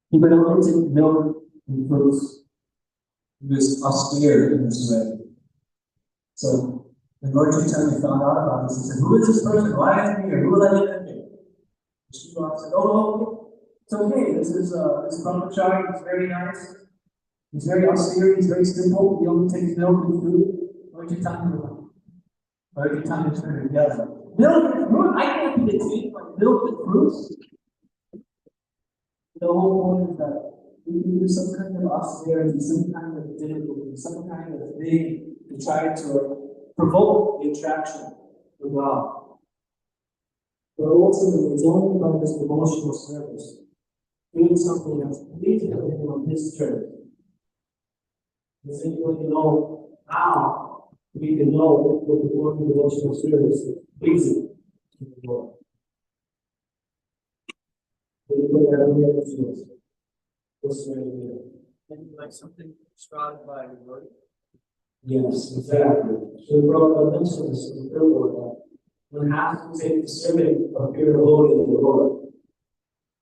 He would only take milk and fruits. He was austere in this way. So the Lord Jesus found out about this. He said, "Who is this person? Why is he here? Who will I live in here?" The Shmuel said, "Oh, it's okay. This is brahmachari. He's very nice. He's very austere. He's very simple. He only takes milk and food. Lord Jesus to turn it together. Milk and fruit? I can't be deceived by milk and fruits." The whole point is that we can do some kind of austerity, some kind of difficulty, some kind of thing to try to provoke the attraction of God. But ultimately, it's only by this devotional service, doing something that's pleasing to Him on His terms. Does anybody know how we can know what the Lord devotional service is pleasing to the Lord? Like something prescribed by the Lord? Yes, exactly. So we brought up mentioned this in the third word that one has to take the serving of pure devotee of the Lord.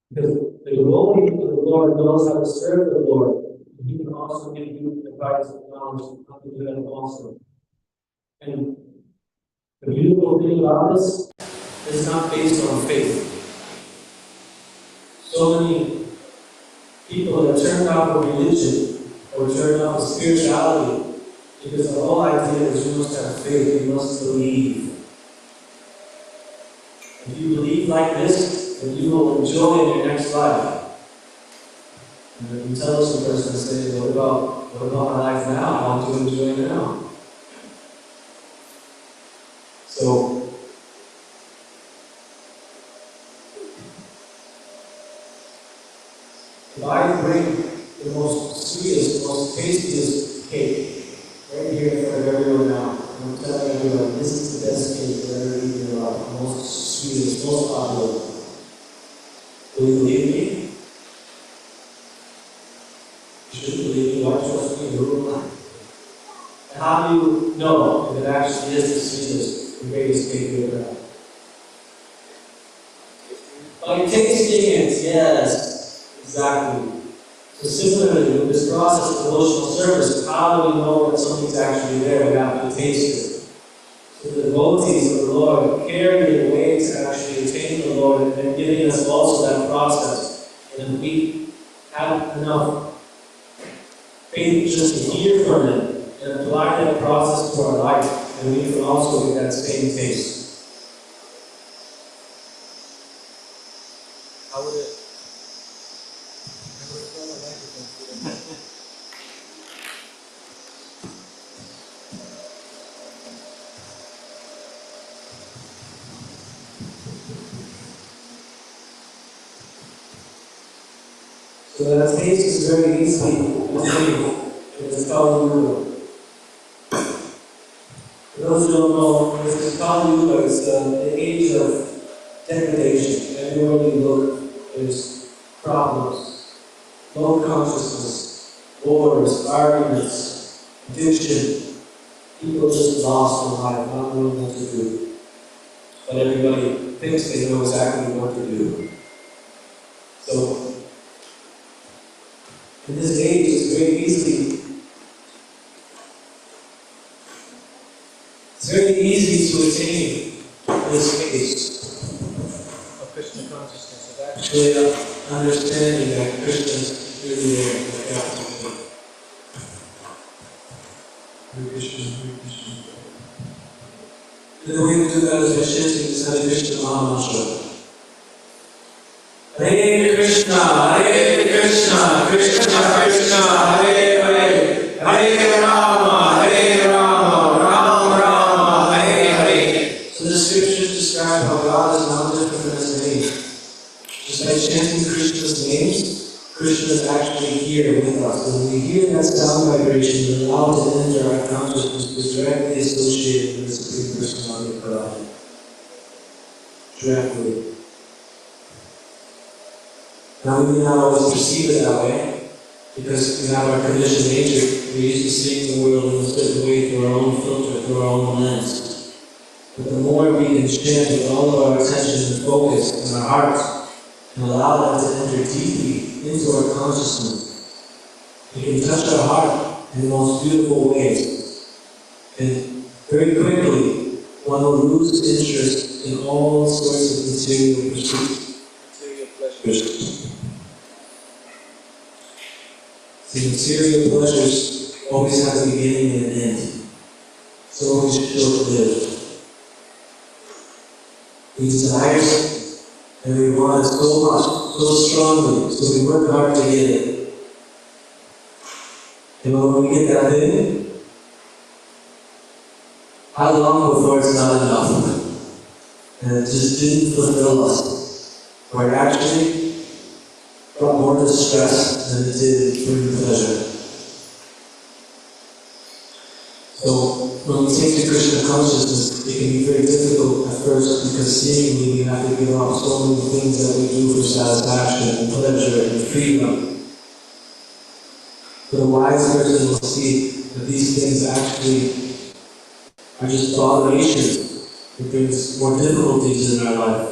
Because the devotee of the Lord knows how to serve the Lord. And he can also give you advice and knowledge how to do that also. And the beautiful thing about this is not based on faith. So many people that turned off of religion or turned off of spirituality because the whole idea is you must have faith, you must believe. If you believe like this, then you will enjoy in your next life. And if you tell some person and say, what about my life now? I want to enjoy it now. So, if I bring the most sweetest, most tastiest cake right here for everyone now, and I'm telling everyone, this is the best cake you've ever eaten in your life, the most sweetest, most popular. Will you believe me? You shouldn't believe me. Why trust me in your own life? And how do you know if it actually is the sweetest, the greatest cake you ever had? By tasting it, yes. Exactly. So similarly, with this process of devotional service, how do we know that something's actually there? We have to taste it. So the devotees of the Lord carry the way to actually attain the Lord, and they're giving us also that process. And if we have enough faith just to hear from it and apply that process to our life, then we can also get that same taste. How would it? So that taste is very easily attained. It's called Yuga. For those who don't know, this is called Yuga. It's the age of degradation. Everywhere you look, there's problems, low consciousness, wars, arguments, addiction. People just lost in life, not knowing what to do. But everybody thinks they know exactly what to do. So, in this age, it's very easy to attain this phase of Krishna consciousness, of actually understanding that Krishna is really there in the capital. Hare Krishna, Hare Krishna. And the way to do that is by chanting this Hare Krishna Mahamantra. Hare Krishna, Krishna Krishna, Hare Hare, Hare Rama, Rama Rama, Hare Hare. So the scriptures describe how God is not different from His name. Just by chanting Krishna's names, Krishna is actually here with us. When we hear that sound vibration, we're allowed to enter our consciousness is directly associated with the Supreme Personality of God. Directly. Now we may not always perceive it that way, because we have our conditioned nature. We're used to seeing the world in a certain way through our own filter, through our own lens. But the more we can chant with all of our attention and focus in our hearts, and allow them to enter deeply into our consciousness. It can touch our heart in the most beautiful ways. And very quickly, one will lose interest in all sorts of material pursuits, material pleasures. See, material pleasures always have a beginning and an end. It's always short-lived. We desire something, and we want it so much, so strongly, so we work hard to get it. And when we get that thing, how long before it's not enough? And it just didn't fulfill us. Or it actually brought more distress than it did bring pleasure. So, when we take to Krishna consciousness, it can be very difficult at first because seemingly we have to give up so many things that we do for satisfaction and pleasure and freedom. But a wise person will see that these things actually are just botherations. It brings more difficulties in our life.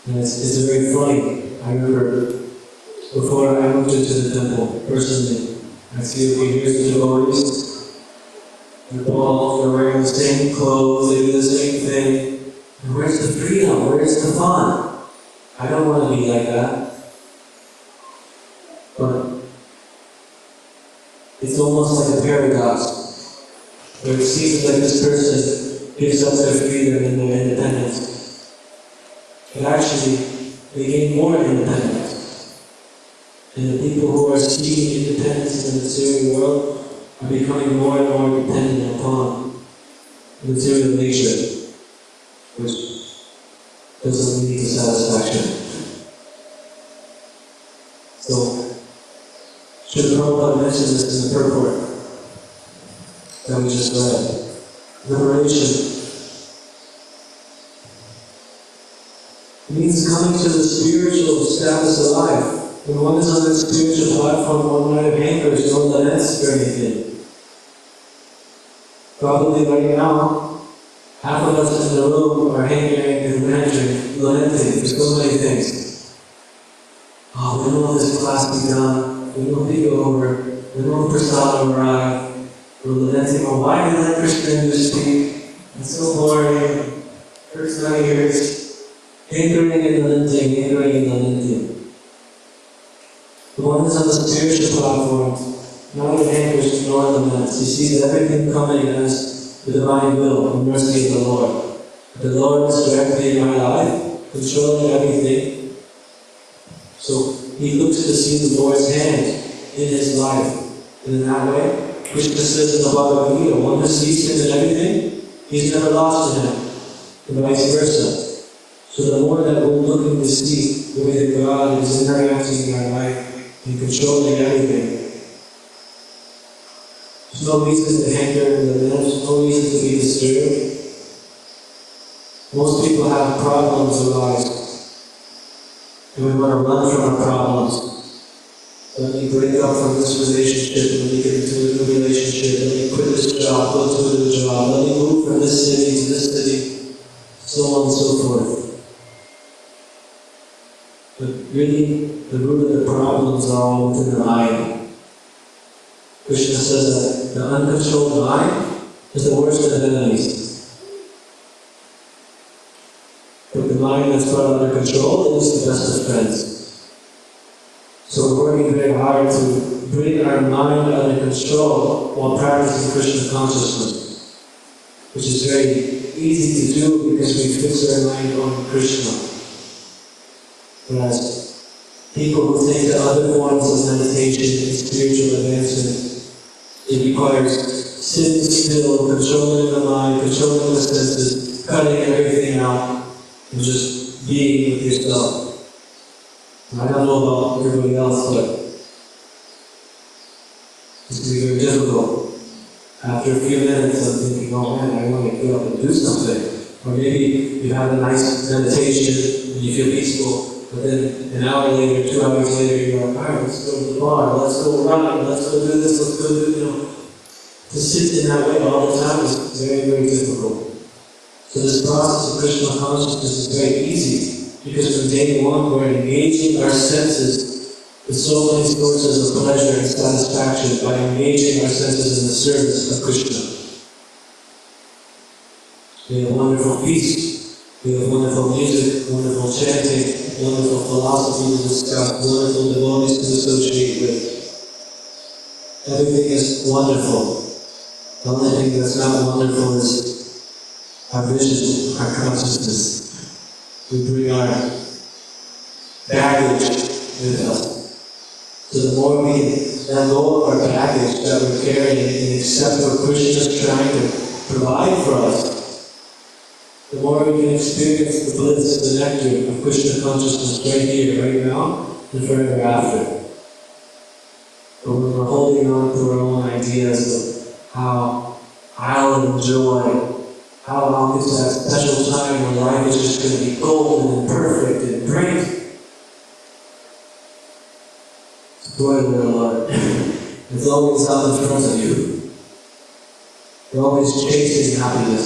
And it's very funny. I remember before I moved into the temple, personally, I see, okay, here's the devotees. They're bald, they're wearing the same clothes, they do the same thing. And where's the freedom? Where's the fun? I don't want to be like that. But it's almost like a paradox, where it seems like this person gives up their freedom and their independence. But actually, they gain more independence. And the people who are seeking independence in the material world are becoming more and more dependent upon material nature, which doesn't lead to satisfaction. So, Srila Prabhupada mentioned this in the purport that we just read. Liberation. It means coming to the spiritual status of life. When one is on that spiritual platform, one might have hankers, no lens for anything. Probably right now, half of us in the room are hankering and lamenting for so many things. Oh, we know this class be done, we know be over, we know prasad arrive, we're lamenting, oh, why did I let Krishna speak? It's so boring, hurts my ears. Hankering and lamenting, hankering and lamenting. The one is on the spiritual platform, not the hankers nor laments. He sees everything coming as the divine will and mercy of the Lord. The Lord is directly in my life, controlling everything. So he looks to see the Lord's hand in his life. And in that way, Krishna says in the Bhagavad Gita, one who sees him in everything, he's never lost to him, and vice versa. So the more that we're looking to see the way that God is interacting in our life and controlling everything, there's no reason to hanker and lament, there's no reason to be disturbed. Most people have problems arise, and we want to run from our problems. Let me break up from this relationship, let me get into a new relationship, let me quit this job, go to a new job, let me move from this city to this city, so on and so forth. But really, the root of the problems are all within the mind. Krishna says that the uncontrolled mind is the worst of enemies. But the mind that's brought under control is the best of friends. So we're working very hard to bring our mind under control while practicing Krishna consciousness, which is very easy to do because we fix our mind on Krishna. Whereas people who take to other forms of meditation and spiritual advancement, it requires sitting still, controlling the mind, controlling the senses, cutting everything out, and just being with yourself. I don't know about everybody else, but it's going to be very difficult. After a few minutes of thinking, oh man, I want to get up and do something. Or maybe you have a nice meditation and you feel peaceful, but then an hour later, 2 hours later, you're like, alright, let's go to the bar, let's go run, let's go do this, let's go do, to sit in that way all the time is very, very difficult. So this process of Krishna consciousness is very easy. Because from day one we're engaging our senses with so many sources of pleasure and satisfaction by engaging our senses in the service of Krishna. We have wonderful feasts, we have wonderful music, wonderful chanting, wonderful philosophy to discuss, wonderful devotees to associate with. Everything is wonderful. The only thing that's not wonderful is our vision, our consciousness. We bring our baggage with us. So the more we can let go of our baggage that we're carrying and accept what Krishna is trying to provide for us, the more we can experience the bliss, the nectar of Krishna consciousness right here, right now, and forever after. But when we're holding on to our own ideas of how I'll enjoy, how I'll get to that special time when life is just going to be golden and perfect and great. Spoiler alert. It's always out in front of you. You're always chasing happiness.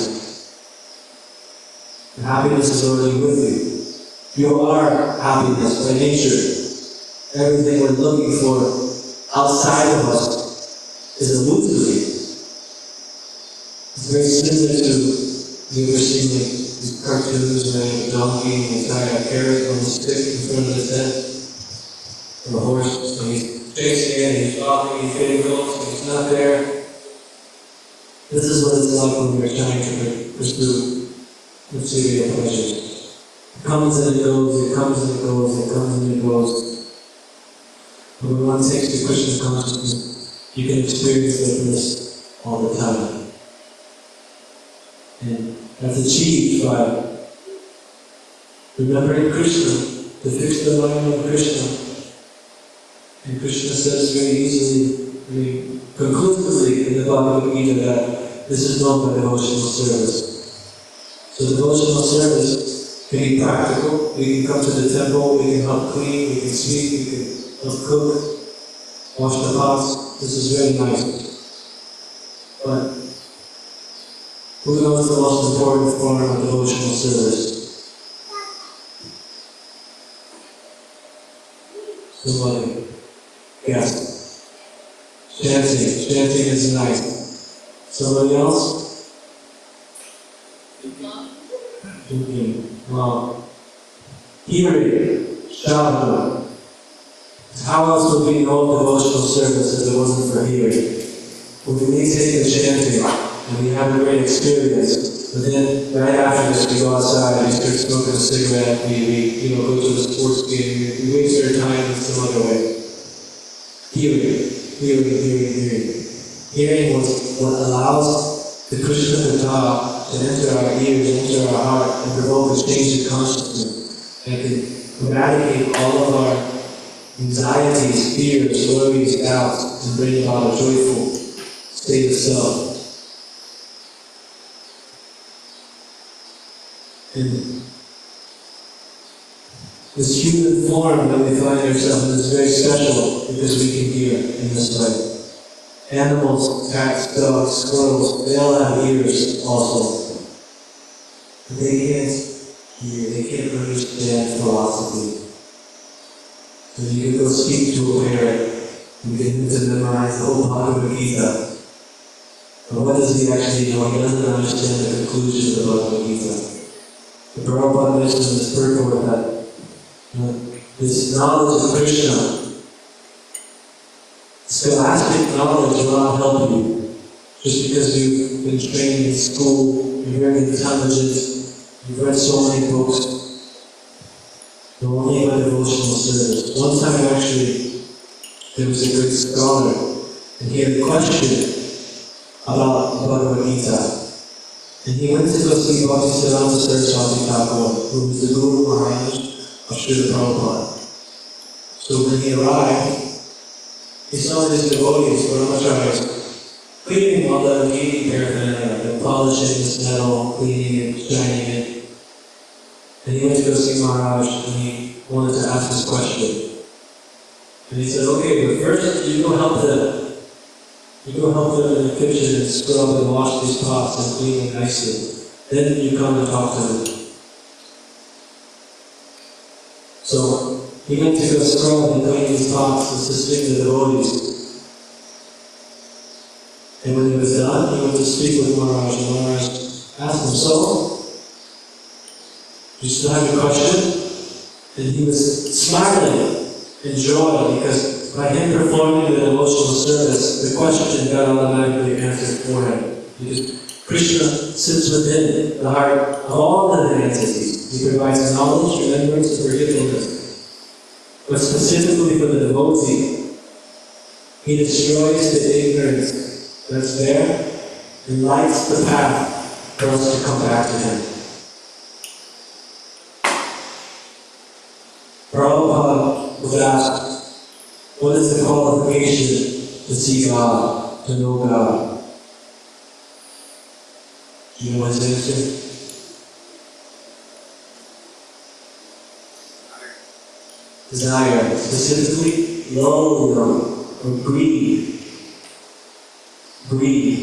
And happiness is already with you. You are happiness by nature. Everything we're looking for outside of us is illusory. It's very similar to, you ever seen like these cartoons where they have a donkey and he's got a carrot on a stick in front of his head? Or a horse, and he's chasing it, and he's walking, he's getting close, and he's not there. This is what it's like when we're trying to pursue material pleasures. It comes and it goes, it comes and it goes, it comes and it goes. But when one takes to Krishna consciousness, you can experience the bliss all the time. And that's achieved by remembering Krishna, to fix the mind on Krishna. And Krishna says very easily, very conclusively in the Bhagavad Gita that this is known by devotional service. So devotional service can be practical. We can come to the temple, we can help clean, we can sweep, we can help cook, wash the pots. This is very nice. But who knows the most important form of devotional service? Somebody. Yes. Chanting. Chanting is nice. Somebody else? Thinking. Well, Hare, Shabda. How else would we know devotional service if it wasn't for Hare? We may take the chanting and we have a great experience, but then right after this we go outside, we start smoking a cigarette, we go to a sports game, we waste our time in some other way. Hearing. Hearing was what allows the Krishna Katha to enter our ears, enter our heart, and provoke a change of consciousness, and can eradicate all of our anxieties, fears, worries, doubts, and bring about a joyful state of self. And this human form that we find ourselves in is very special because we can hear in this way. Animals, cats, dogs, squirrels, they all have ears also. But they can't hear, they can't understand philosophy. So you can go speak to a parrot, you can get to memorize the whole Bhagavad Gita. But what does he actually know? He doesn't understand the conclusion of the Bhagavad Gita. The Prabhupada mentions in this purport that this knowledge of Krishna, scholastic knowledge will not help you. Just because you've been trained in school, you're very intelligent, you've read so many books, you're only by devotional service. One time actually, there was a great scholar, and he had a question about the Bhagavad Gita. And he went to go see Bhaktisiddhanta Saraswati Thakur, who was the Guru Maharaj of Srila Prabhupada. So when he arrived, he saw his devotees, brahmacharis, cleaning all the meeting paraphernalia, polishing this metal, cleaning it, shining it. And he went to go see Maharaj, and he wanted to ask this question. And he said, okay, but first you go help them. You go help them in the kitchen and scrub and wash these pots and clean them nicely. Then you come and talk to them. So he went to go scrub and doing these talks, assisting the devotees. And when he was done, he went to speak with Maharaj, and Maharaj asked him, "So, do you still have a question?" And he was smiling in joy, because by him performing the devotional service, the question got automatically answered for him. Because Krishna sits within the heart of all the entities. He provides knowledge, remembrance, and forgiveness. But specifically for the devotee, he destroys the ignorance that's there and lights the path for us to come back to him. Prabhupada was asked, what is the qualification to see God, to know God? Do you know his answer? Desire, specifically love or greed. Greed.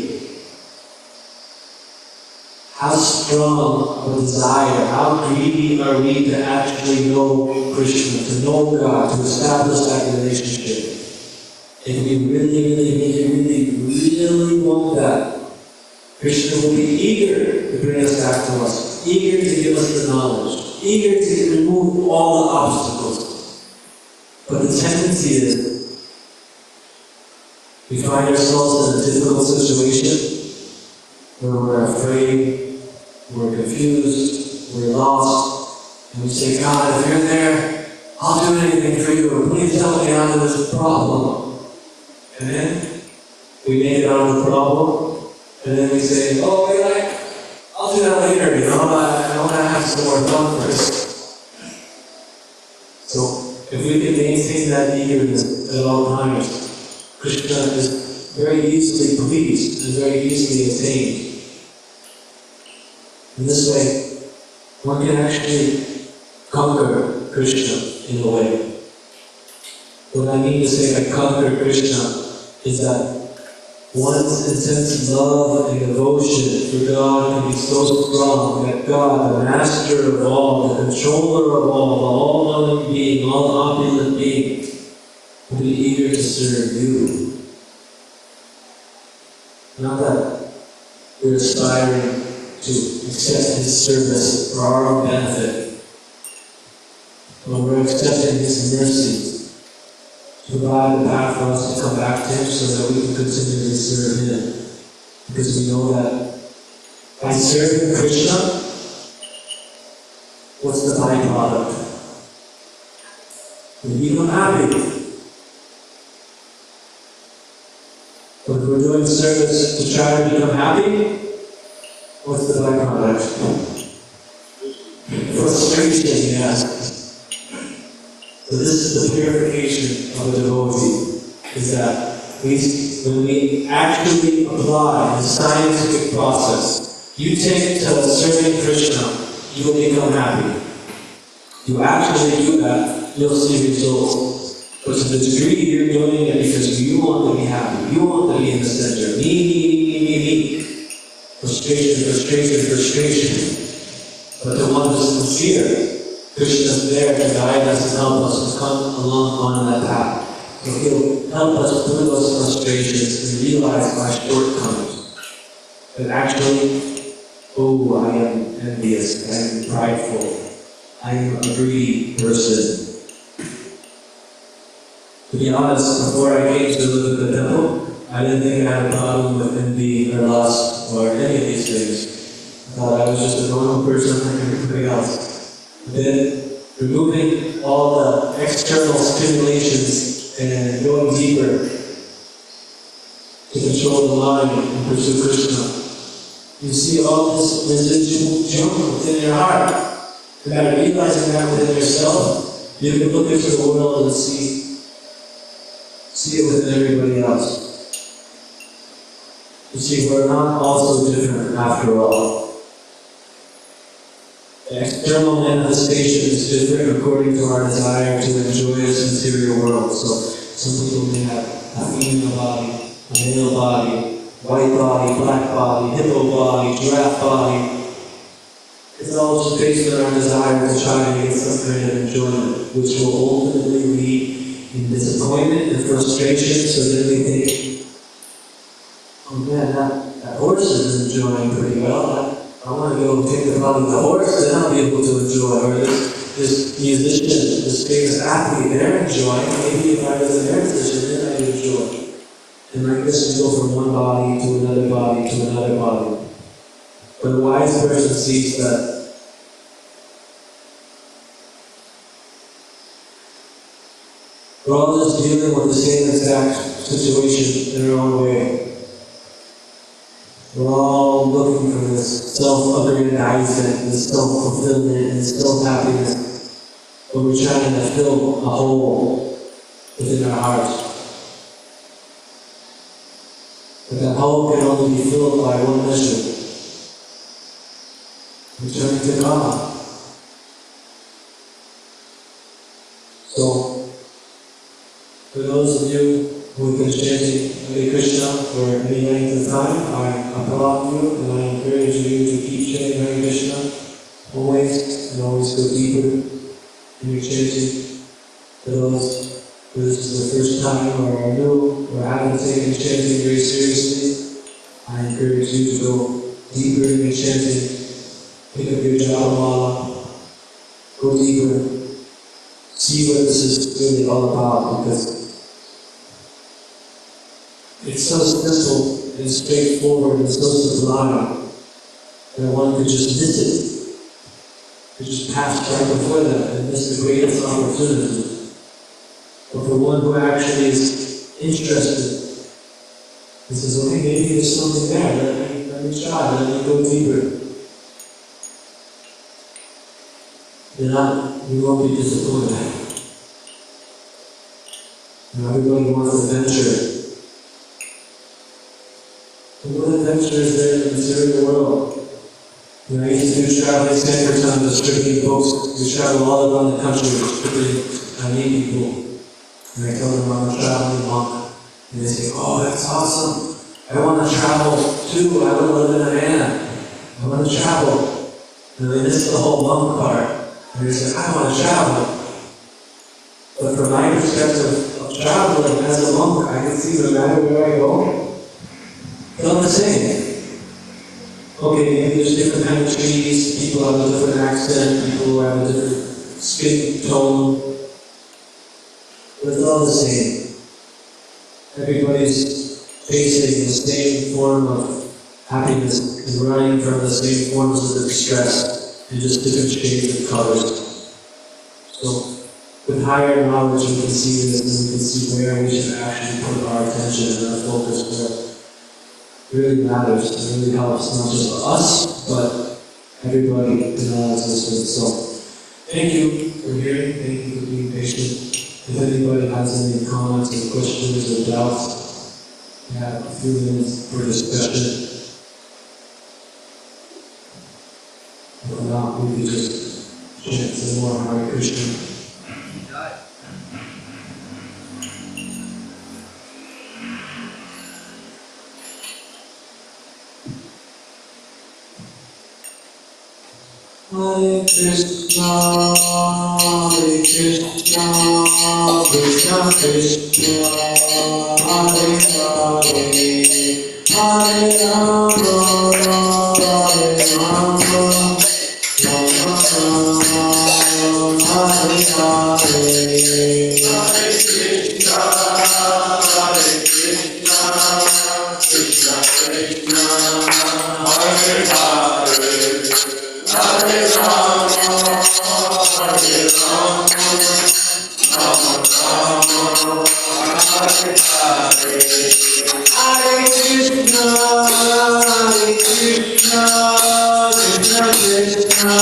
How strong of a desire, how greedy are we to actually know Krishna, to know God, to establish that relationship? If we really want that, Krishna will be eager to bring us back to us, eager to give us the knowledge, eager to remove all the obstacles. But the tendency is, we find ourselves in a difficult situation where we're afraid, we're confused, we're lost, and we say, God, if you're there, I'll do anything for you. Please help me out of this problem. And then we make it out of the problem, and then we say, oh, wait, I'll do that later, I want to have some more fun first. So, if we can maintain that eagerness at all times, Krishna is very easily pleased and very easily attained. In this way, one can actually conquer Krishna in a way. What I mean to say by conquer Krishna is that one's intense love and devotion for God can be so strong that God, the master of all, the controller of all, the all-knowing being, all-opulent being, will be eager to serve you. Not that we're aspiring to accept His service for our own benefit, but we're accepting His mercy to provide the path for us to come back to Him so that we can continue to serve Him. Because we know that by serving Krishna, what's the byproduct? We become happy. But if we're doing service to try to become happy, what's the byproduct? Frustration, yes. So this is the purification of a devotee, is that when we actually apply the scientific process, you take to serving Krishna, you will become happy. You actually do that, you'll see results. But to the degree you're doing it because you want to be happy, you want to be in the center, me. Frustration. But the one who's sincere, Krishna is there to guide us and help us to come along on that path. So He'll help us through those frustrations and realize our shortcomings. That actually, I am envious, I am prideful, I am a greedy person. To be honest, before I came to live in the temple, I didn't think I had a problem with envy or lust or any of these things. I thought I was just a normal person like everybody else. Then, removing all the external stimulations and going deeper to control the mind and pursue Krishna, you see all this residual junk within your heart. And by realizing that within yourself, you can look into the world and see it within everybody else. You see, we're not all so different after all. The external manifestation is different according to our desire to enjoy this material world. So, some people may have a female body, a male body, white body, black body, hippo body, giraffe body. It's all just based on our desire to try to get some kind of enjoyment, which will ultimately lead in disappointment and frustration, so then we think, oh man, that horse is enjoying pretty well. I want to go take the body of the horse, then I'll be able to enjoy. Or this musician, this famous athlete, they're enjoying. Maybe if I was in their position, then I'd enjoy. And like this, we go from one body to another body to another body. But a wise person sees that we're all just dealing with the same exact situation in our own way. We're all looking for this self-aggrandizement, this self-fulfillment, and self-happiness. But we're trying to fill a hole within our hearts. But that hole can only be filled by one mission. Returning to God. So, for those of you who have been chanting Hare Krishna for any length of time, I applaud you and I encourage you to keep chanting Hare Krishna always and always go deeper in your chanting. For those who this is the first time or are new or haven't taken chanting very seriously, I encourage you to go deeper in your chanting. Pick up your Japa, go deeper, see what this is really all about, because it's so simple and straightforward and so sublime that one could just miss it, could just pass right before them and miss the greatest opportunity. But for one who actually is interested, he says, okay, maybe there's something there, let me try, let me go deeper. Then you won't be disappointed. Everybody wants adventure. And what adventure is there in the material world? I used to do traveling Sankirtan, distributing books. We travel all around the country, distributing Chinese people. And I tell them I'm a traveling monk. And they say, oh, that's awesome. I want to travel too. I want to live in a van. I want to travel. And they miss the whole monk part. And they say, I want to travel. But from my perspective of traveling as a monk, I can see no matter where I go, it's all the same. Okay, maybe there's different kind of trees, people have a different accent, people have a different skin tone, but it's all the same. Everybody's facing the same form of happiness and running from the same forms of distress in just different shades of colors. So, with higher knowledge, we can see this and we can see where we should actually put our attention and our focus where it really matters. It really helps not just for us, but everybody in all existence. So, thank you for hearing. Thank you for being patient. If anybody has any comments or questions or doubts, we have a few minutes for discussion. If not, we could just chant some more Hare Krishna. Hare Krishna, Krishna Krishna, Hare Hare, Hare Rama, Hare Rama, Rama Rama, Hare Hare. Hare Krishna, Krishna Krishna, Hare Hare. Hare Rama, Hare Rama, Rama Rama, Hare Hare. Hare Krishna, Krishna Krishna,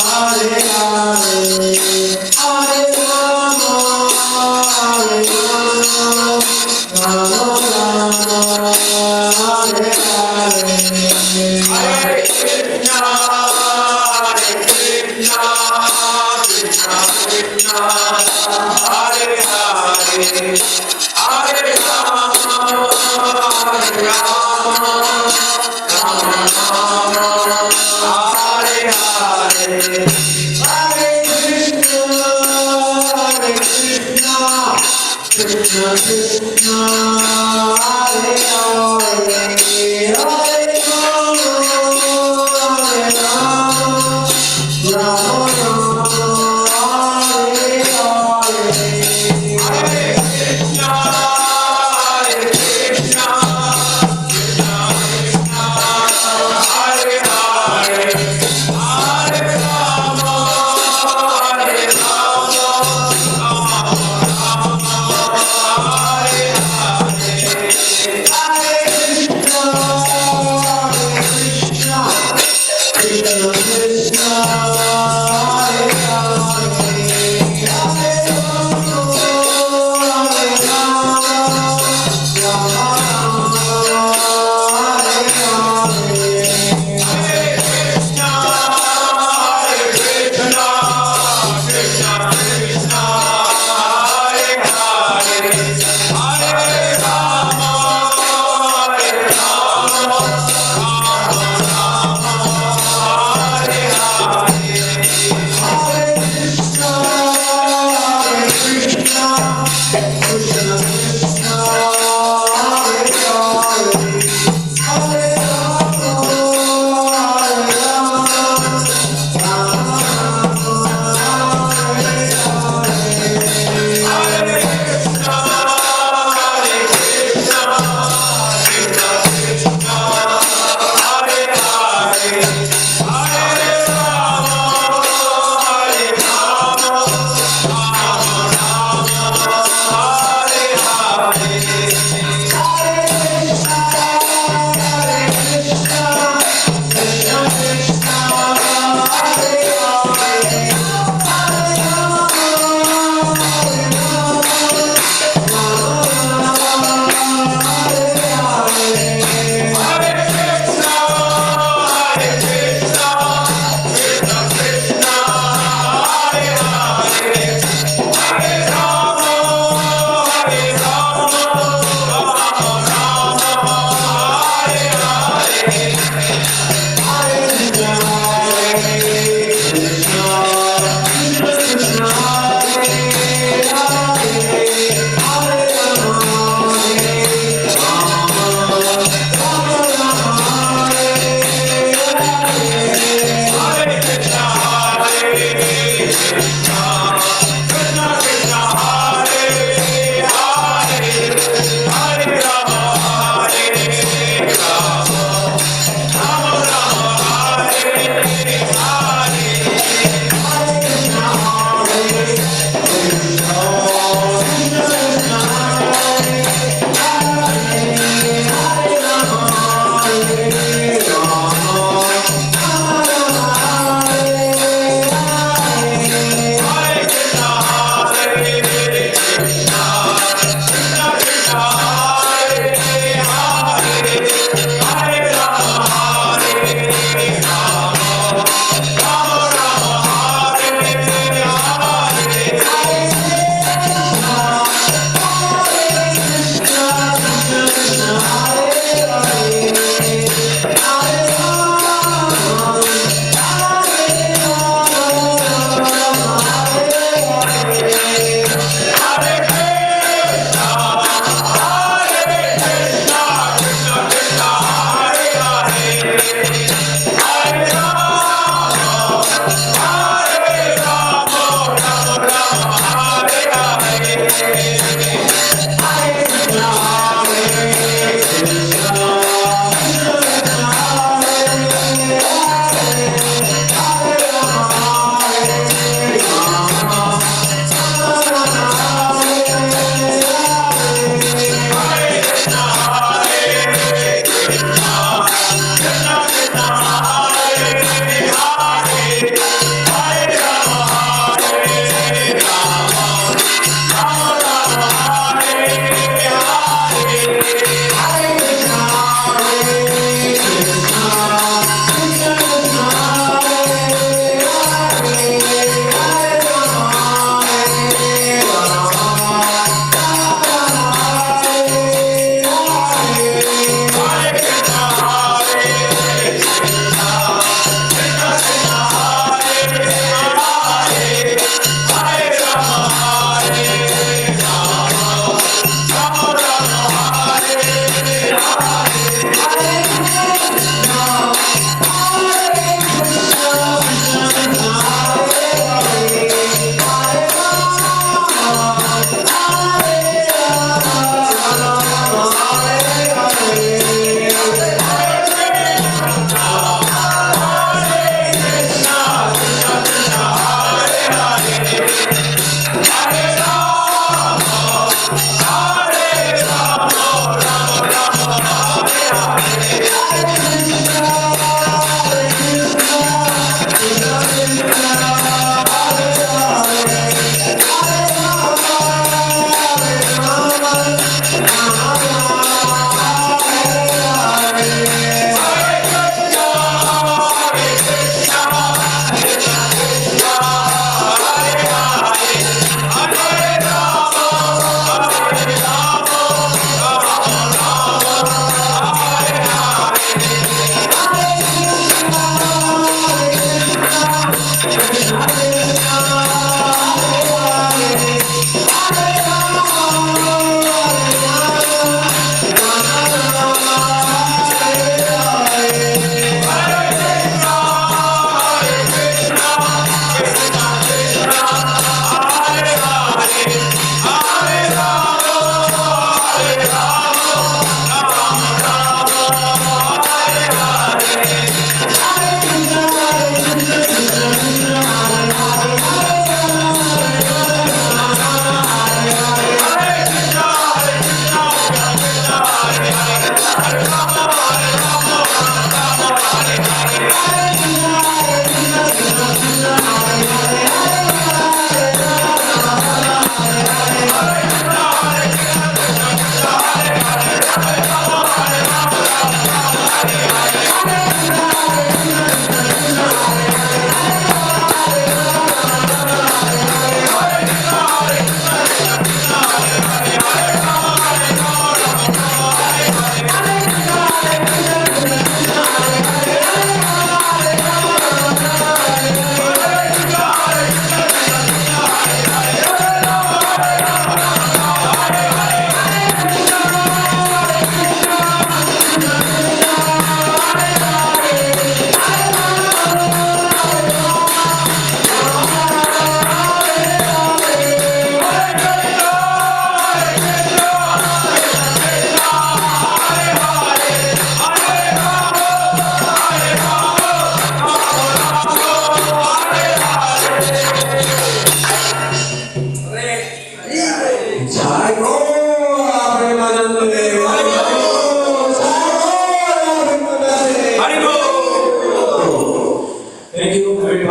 Hare Hare. Hare Rama, Hare Rama, Rama Rama, Hare Hare. Hare Krishna, Krishna Krishna, Hare Hare, Hare Rama, Hare Rama, Rama Rama, Hare Hare.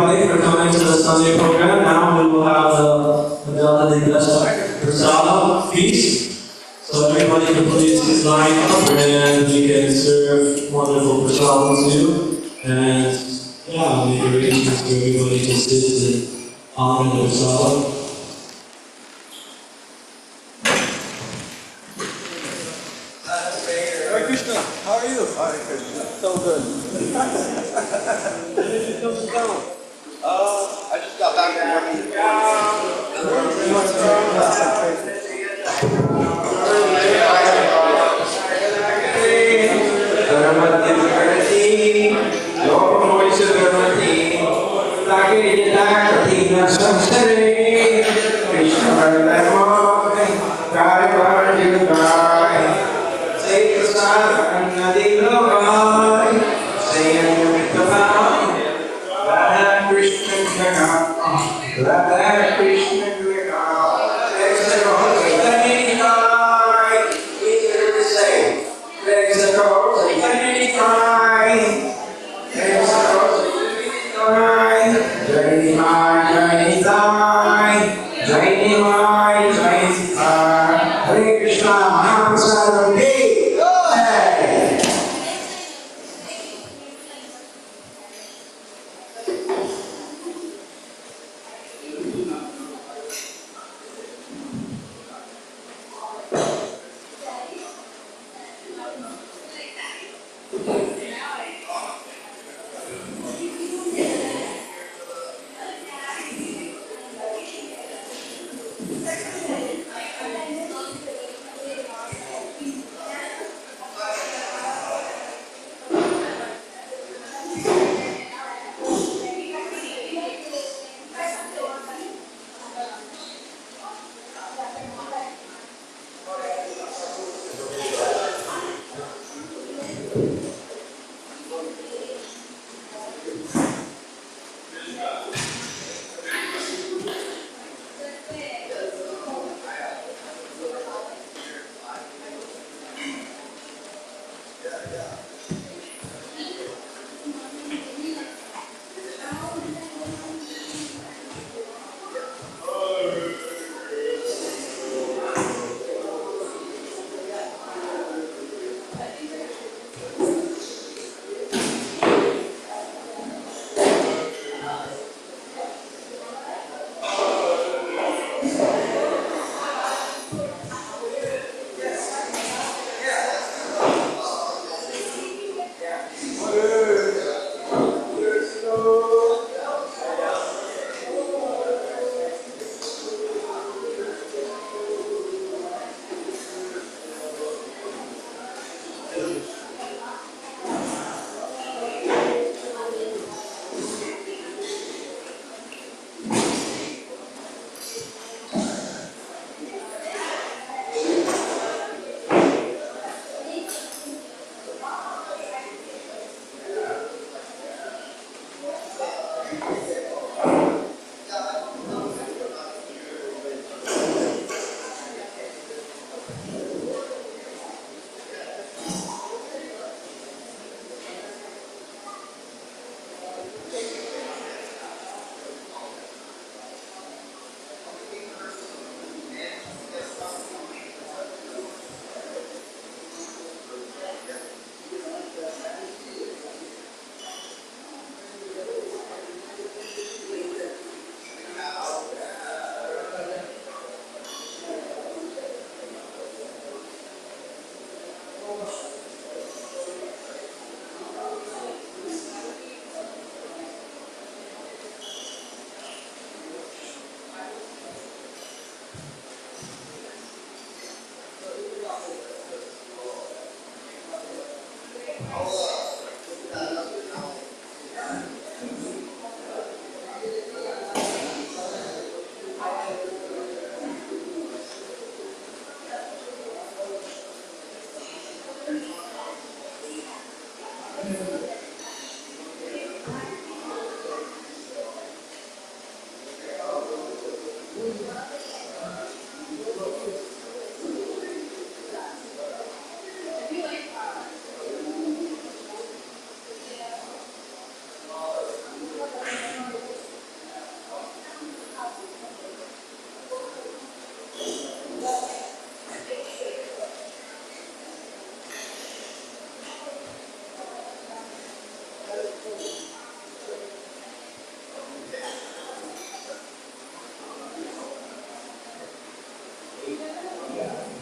everybody for coming to the Sunday program. Now we will have the Adela de Prasada feast. So everybody can please line up and we can serve wonderful prasadam too. And yeah, make arrangements for everybody to sit and honor the prasadam. Hare Krishna, how are you? Hare Krishna. So good. When did you come to town? I just got back from working.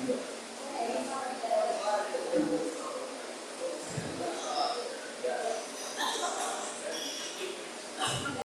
Yeah.